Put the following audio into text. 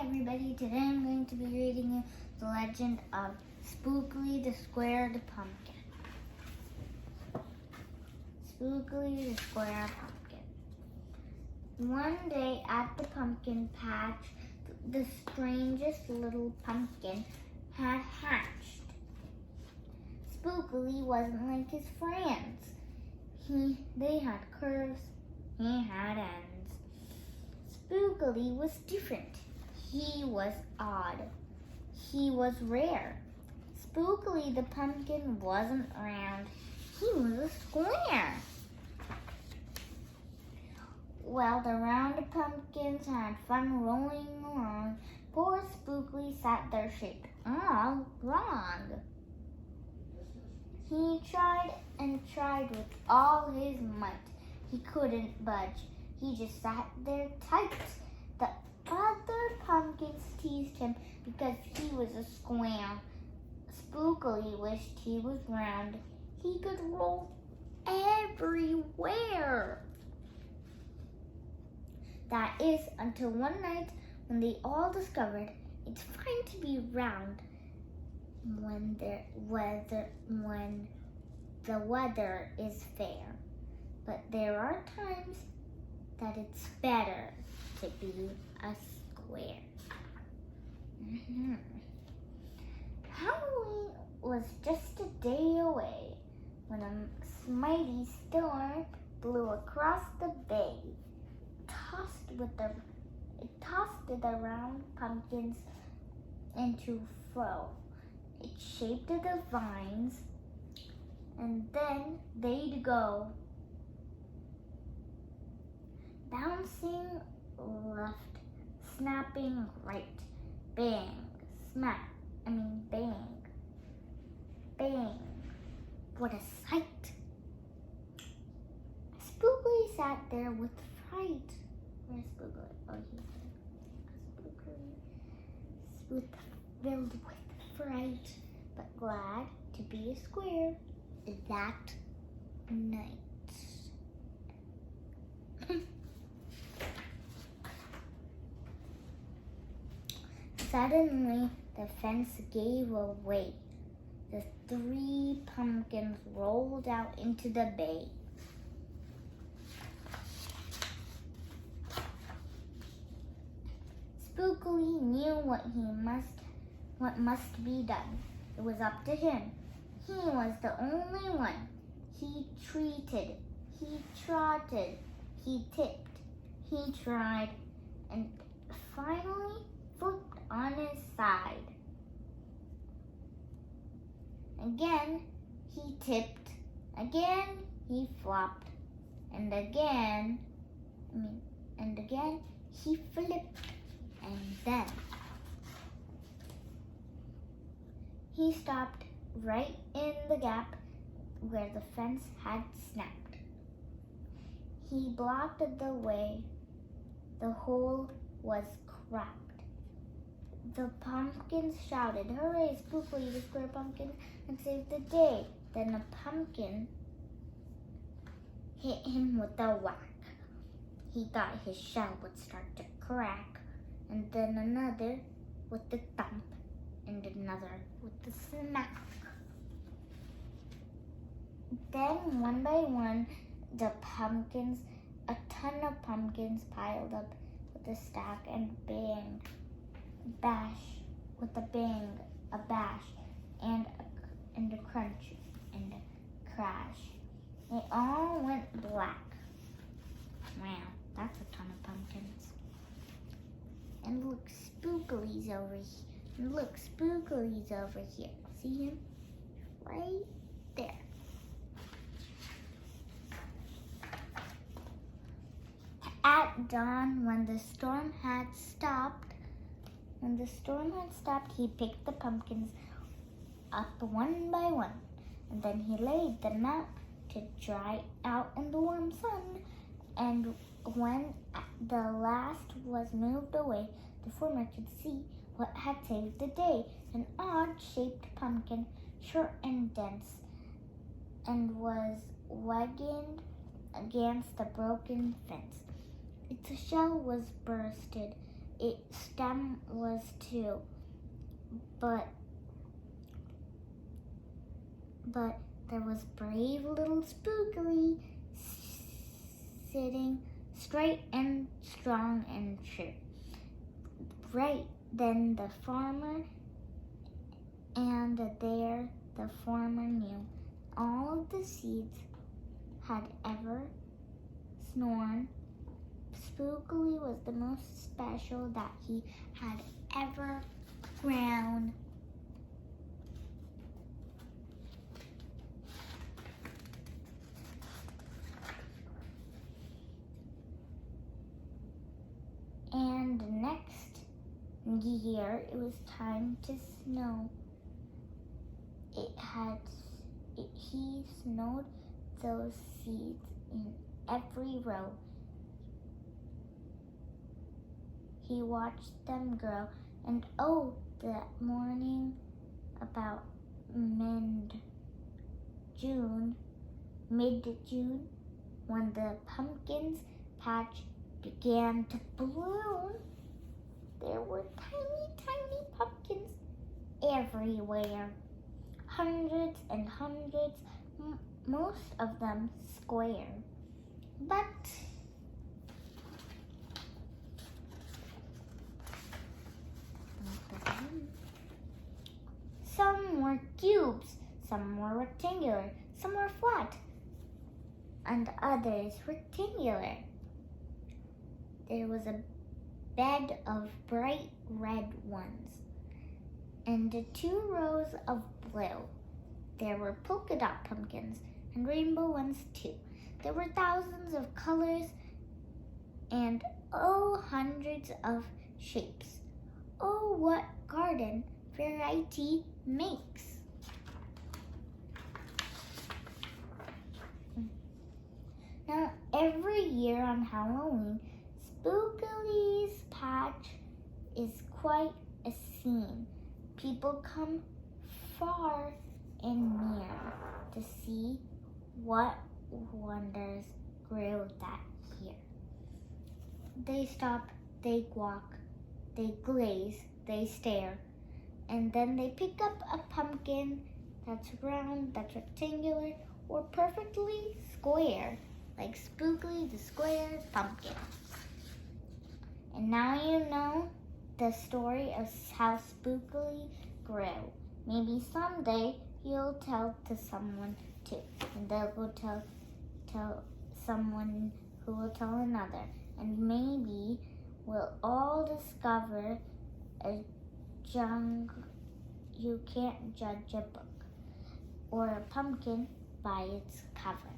everybody, today I'm going to be reading you the legend of Spookley the Squared Pumpkin. Spookley the Square Pumpkin. One day at the pumpkin patch, the strangest little pumpkin had hatched. Spookley wasn't like his friends. They had curves, he had ends. Spookley was different. He was odd. He was rare. Spookley the pumpkin wasn't round. He was a square. Well, the round pumpkins had fun rolling along. Poor Spookley sat there shaped all wrong. He tried and tried with all his might. He couldn't budge. He just sat there tight. The other pumpkins teased him because he was a square. Spookley wished he was round. He could roll everywhere. That is, until one night when they all discovered it's fine to be round when the weather is fair. But there are times that it's better to be a square. Halloween was just a day away when a mighty storm blew across the bay. It tossed the round pumpkins into fro. It shaped the vines, and then they'd go bouncing left, snapping right, bang, bang, bang. What a sight! Spookley sat there with fright. Where's Spookley? Oh, he's there. Spookley, filled with fright, but glad to be a square that night. Suddenly, the fence gave way. The 3 pumpkins rolled out into the bay. Spookley knew what must be done. It was up to him. He was the only one. He treated, he trotted, he tipped, he tried, and finally flipped on his side. Again, he tipped. Again, he flopped. And again, he flipped. And then he stopped right in the gap where the fence had snapped. He blocked the way. The hole was cracked. The pumpkins shouted, "Hooray, Spookley the Square Pumpkin, and saved the day." Then a pumpkin hit him with a whack. He thought his shell would start to crack, and then another with the thump, and another with the smack. Then, one by one, a ton of pumpkins piled up with a stack and bang, bash, with a bang, a bash, and a crunch, and a crash. They all went black. Wow, that's a ton of pumpkins. And look, Spookley's over here. And look, Spookley's over here. See him? Right there. At dawn, when the storm had stopped, he picked the pumpkins up one by one, and then he laid them out to dry out in the warm sun. And when the last was moved away, the farmer could see what had saved the day: an odd-shaped pumpkin, short and dense, and was wagging against the broken fence. Its shell was bursted, its stem was too. But there was brave little Spookley sitting straight and strong and true. Right then the farmer, and there the farmer knew all of the seeds had ever snown. Spookley was the most special that he had ever ground. And next year, it was time to snow. He snowed those seeds in every row. He watched them grow, and oh, that morning about mid-June, when the pumpkin's patch began to bloom, there were tiny, tiny pumpkins everywhere. Hundreds and hundreds, most of them square. But some were cubes, some were rectangular, some were flat, and others rectangular. There was a bed of bright red ones, and 2 rows of blue. There were polka dot pumpkins and rainbow ones too. There were thousands of colors and hundreds of shapes. Oh, what garden variety makes! Now, every year on Halloween, Spookley's patch is quite a scene. People come far and near to see what wonders grew that year. They stop, they walk, they glaze, they stare, and then they pick up a pumpkin that's round, that's rectangular, or perfectly square, like Spookley the Square Pumpkin. And now you know the story of how Spookley grew. Maybe someday you'll tell to someone too, and they'll go tell someone who will tell another, and maybe we'll all discover you can't judge a book or a pumpkin by its cover.